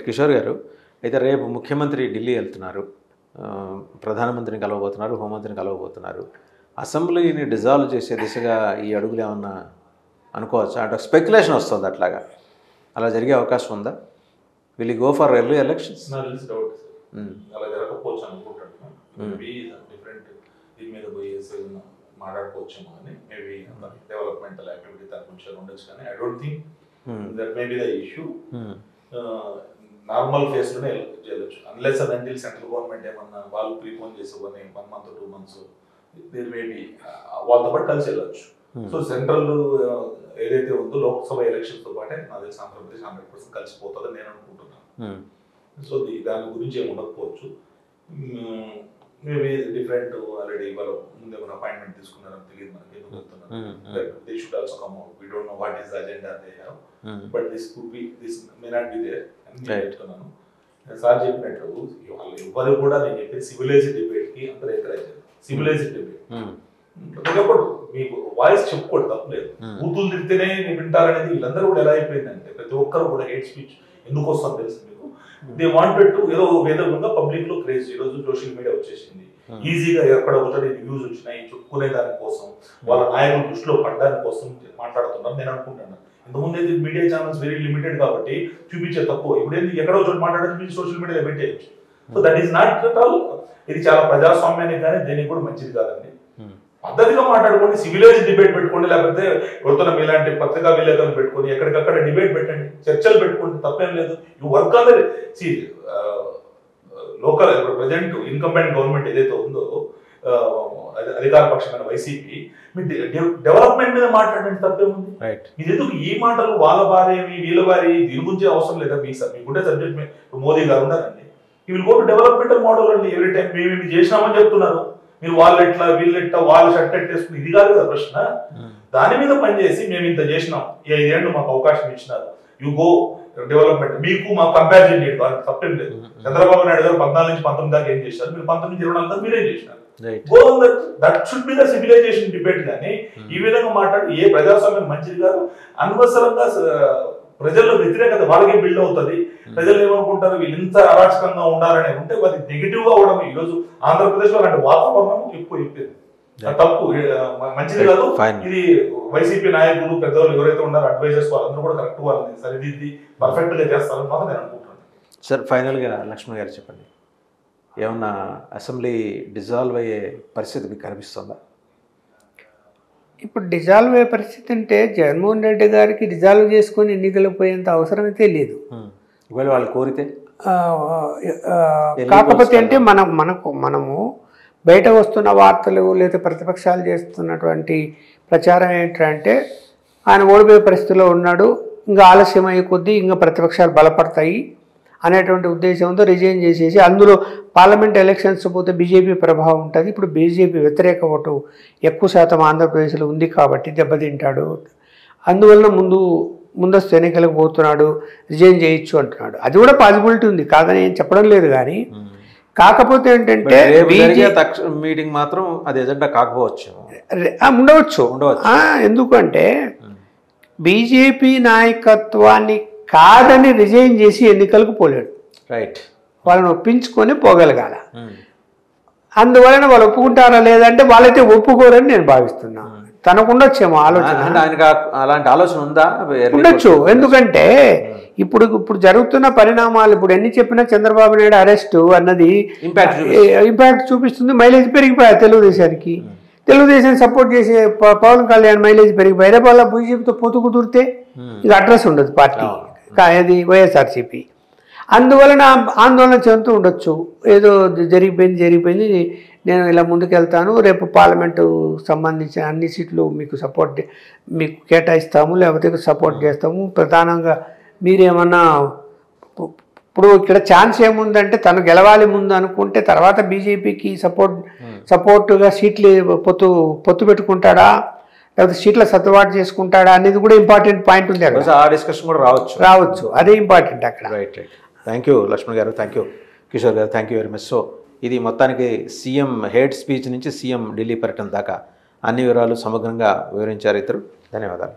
కిషోర్ గారు, అయితే రేపు ముఖ్యమంత్రి ఢిల్లీ వెళ్తున్నారు, ప్రధానమంత్రిని కలవబోతున్నారు, హోంమంత్రిని కలవబోతున్నారు. అసెంబ్లీని డిజాల్వ్ చేసే దిశగా ఈ అడుగులు ఏమన్నా అనుకోవచ్చా? అంటే స్పెక్యులేషన్ వస్తుంది అట్లాగా, అలా జరిగే అవకాశం ఉందా? Will go for early elections? అలా జరగకపోవచ్చు అనుకుంటున్నాను. డిఫరెంట్ దీని మీద పోయి మాట్లాడుకోవచ్చేమో అని, మేబీ డెవలప్మెంటల్ యాక్టివిటీ దాని గురించి ఉండొచ్చు, కానీ I don't think that may be the issue. Normal ఫేస్లోనే చేయొచ్చు, unless and until central government ఏమన్నా వాళ్ళు ప్రీపోన్ చేసేవని 1 month 2 months దీని మేబీ వాళ్ళతో పాటు కలిసి వెళ్ళొచ్చు. సో సెంట్రల్ ఏదైతే ఉందో లోక్సభ ఎలక్షన్తో పాటే నాకు తెలిసి ఆంధ్రప్రదేశ్ 100% కలిసిపోతుందని నేను అనుకుంటున్నాను. సో దాని గురించి ఏమి ఉండకపోవచ్చు. మేబీ డిఫరెంట్ ఆల్రెడీ వాళ్ళు ముందు ఏమైనా అపాయింట్మెంట్ తీసుకున్నారని తెలియదు మనకి, ఎందుకు చెప్తున్నారు. They should also come out. We don't know what is the agenda they have, but this could be, this may not be there అని నేను చెప్తున్నాను. సార్ చెప్పినట్టు వాళ్ళు ఎవ్వరు కూడా నేను చెప్పేది సివిలైజ్డ్ డిబేట్కి అందరూ ఎంకరేజ్ చేయాలి. సివిలైజ్డ్ డిబేట్ ఒకప్పుడు మీకు వాయిస్ చెప్పుకోవడం తప్పలేదు, బూతులు తిరిగితేనే వింటారనేది వీళ్ళందరూ కూడా ఎలా అయిపోయిందంటే, ప్రతి ఒక్కరు కూడా హేట్ స్పీచ్ ఎందుకు వస్తుందో తెలుసు మీకు. దే వాంటెడ్ టు ఏదో విధంగా పబ్లిక్ లో క్రేజ్. ఈ రోజు సోషల్ మీడియా వచ్చేసింది, ఈజీగా ఎక్కడ ఒకటి వ్యూస్ వచ్చినాయి చెప్పుకునే దానికోసం, వాళ్ళ నాయకుల దృష్టిలో పడడానికి కోసం మాట్లాడుతున్నారు నేను అనుకుంటున్నాను. ఇంతకుముందు అయితే మీడియా ఛానల్స్ వెరీ లిమిటెడ్ కాబట్టి చూపించే తక్కువ, ఇప్పుడు ఏంటి ఎక్కడో చోటు మాట్లాడడానికి మీరు సోషల్ మీడియాలో పెట్టేయచ్చు. So that is not at all, ఇది చాలా ప్రజాస్వామ్యానికి కానీ దేనికి కూడా మంచిది కాదండి. పద్ధతిగా మాట్లాడుకోండి, సివిలైజ్ డిబేట్ పెట్టుకోండి, లేకపోతే ఎవరితో మీలాంటి పత్రికా విలేకరులు పెట్టుకొని ఎక్కడికక్కడ డిబేట్ పెట్టండి, చర్చలు పెట్టుకోండి, తప్పేం లేదు. You work on the local. ఇప్పుడు ప్రజెంట్ ఇన్కంబెంట్ గవర్నమెంట్ ఏదైతే ఉందో అధికార పక్షమైన వైసీపీ, మీ డెవలప్మెంట్ మీద మాట్లాడండి, తప్పేముంది. ఇది ఎందుకు ఈ మాటలు వాళ్ళ భార్య వీళ్ళ భార్య దీని గురించి అవసరం లేదా మీకు? సార్ మీకుంటే సబ్జెక్ట్ మోదీ గారు ఉన్నారండి, ఈ will go to developmental model అండి. ఎవ్రీ టైం మేము ఇవి చేసినామని చెప్తున్నారు, మీరు వాళ్ళు ఎట్లా వీళ్ళు ఎట్లా వాళ్ళ షర్ట్ ఎట్టేసుకుని, ఇది కాదు కదా ప్రశ్న. దాని మీద పనిచేసి మేము ఇంత చేసినాం, 5 ఏళ్ళు మాకు అవకాశం ఇచ్చినారు, యు గో డెవలప్మెంట్, మీకు మాకు కంపారిజన్ లేదు, తప్పేం లేదు. చంద్రబాబు నాయుడు గారు 14 నుంచి 19 దాకా ఏం చేశారు, మీరు 19 నుంచి 24 దాకా మీరేం చేసినారు. That should be the civilisation debate. కానీ ఈ విధంగా మాట్లాడి ఏ ప్రజాస్వామ్యం మంచిది కాదు. అనవసరంగా ప్రజల్లో వ్యతిరేకత వాళ్ళకే బిల్డ్ అవుతుంది. ప్రజలు ఏమనుకుంటారు, వీళ్ళు ఇంత అరాచకంగా ఉండాలని ఉంటే అది నెగిటివ్ గా అవడం. ఈ రోజు ఆంధ్రప్రదేశ్ లో అలాంటి వాతావరణం ఎక్కువ అయిపోయింది, తప్పు, మంచిది కాదు. ఇది వైసీపీ నాయకులు పెద్దవాళ్ళు ఎవరైతే ఉన్నారో అడ్వైజర్స్ వాళ్ళందరూ కూడా కరెక్ట్ వాళ్ళని సరిదిద్ది పర్ఫెక్ట్ గా చేస్తారని మాత్రం నేను అనుకుంటున్నాను. సార్ ఫైనల్ గా లక్ష్మణ్ గారు చెప్పండి, ఏమన్నా అసెంబ్లీ డిజాల్వ్ అయ్యే పరిస్థితి మీకు కనిపిస్తుందా? ఇప్పుడు డిజాల్వ్ అయ్యే పరిస్థితి అంటే జగన్మోహన్ రెడ్డి గారికి డిజాల్వ్ చేసుకొని ఎన్నికలకు పోయేంత అవసరం అయితే లేదు. ఒకవేళ వాళ్ళు కోరితే, కాకపోతే అంటే మనము బయట వస్తున్న వార్తలు లేదా ప్రతిపక్షాలు చేస్తున్నటువంటి ప్రచారం ఏంటంటే ఆయన ఓడిపోయే పరిస్థితిలో ఉన్నాడు, ఇంకా ఆలస్యం అయ్యే కొద్దీ ఇంకా ప్రతిపక్షాలు బలపడతాయి అనేటువంటి ఉద్దేశంతో రిజైన్ చేసేసి, అందులో పార్లమెంట్ ఎలక్షన్స్ పోతే బీజేపీ ప్రభావం ఉంటుంది. ఇప్పుడు బీజేపీ వ్యతిరేక ఓటు ఎక్కువ శాతం ఆంధ్రప్రదేశ్లో ఉంది కాబట్టి దెబ్బతింటాడు, అందువలన ముందస్తు ఎన్నికలకు పోతున్నాడు, రిజైన్ చేయొచ్చు అంటున్నాడు. అది కూడా పాసిబిలిటీ ఉంది, కాదని ఏం చెప్పడం లేదు. కానీ కాకపోతే ఏంటంటే మీటింగ్ మాత్రం అది ఎజెండా కాకపోవచ్చు, ఉండవచ్చు. ఎందుకంటే బీజేపీ నాయకత్వాన్ని కాదని రిజైన్ చేసి ఎన్నికలకు పోలేడు, రైట్, వాళ్ళని ఒప్పించుకొని పోగలగాల. అందువలన వాళ్ళు ఒప్పుకుంటారా లేదంటే వాళ్ళైతే ఒప్పుకోరని నేను భావిస్తున్నా. తనకుండొచ్చేమో ఆలోచన, అలాంటి ఆలోచన ఉందా? ఉండొచ్చు. ఎందుకంటే ఇప్పుడు జరుగుతున్న పరిణామాలు, ఇప్పుడు ఎన్ని చెప్పినా చంద్రబాబు నాయుడు అరెస్టు అన్నది ఇంపాక్ట్ చూపిస్తుంది. మైలేజ్ పెరిగిపోయా తెలుగుదేశానికి, తెలుగుదేశాన్ని సపోర్ట్ చేసే పవన్ కళ్యాణ్ మైలేజ్ పెరిగిపోయి రేపు వాళ్ళ బీజేపీతో పొత్తు కుదిరితే ఇక అడ్రస్ ఉండదు పార్టీ, అది వైఎస్ఆర్సీపీ. అందువలన ఆందోళన చెందుతూ ఉండొచ్చు, ఏదో జరిగిపోయింది, నేను ఇలా ముందుకెళ్తాను, రేపు పార్లమెంటు సంబంధించిన అన్ని సీట్లు మీకు కేటాయిస్తాము, లేకపోతే సపోర్ట్ చేస్తాము, ప్రధానంగా మీరేమన్నా. ఇప్పుడు ఇక్కడ ఛాన్స్ ఏముందంటే తను గెలవాలి ముందు అనుకుంటే తర్వాత బీజేపీకి సపోర్టుగా సీట్లు పొత్తు పెట్టుకుంటాడా, లేకపోతే సీట్ల సర్దుబాటు చేసుకుంటాడా అనేది కూడా ఇంపార్టెంట్ పాయింట్ ఉంది అక్కడ. ఆ డిస్కషన్ కూడా రావచ్చు, అదే ఇంపార్టెంట్ అక్కడ. రైట్. థ్యాంక్ యూ లక్ష్మణ్ గారు, థ్యాంక్ యూ కిషోర్ గారు, thank you very much. So ఇది మొత్తానికి సీఎం హేట్ స్పీచ్ నుంచి సీఎం ఢిల్లీ పర్యటన దాకా అన్ని వివరాలు సమగ్రంగా వివరించారు ఇద్దరు. ధన్యవాదాలు.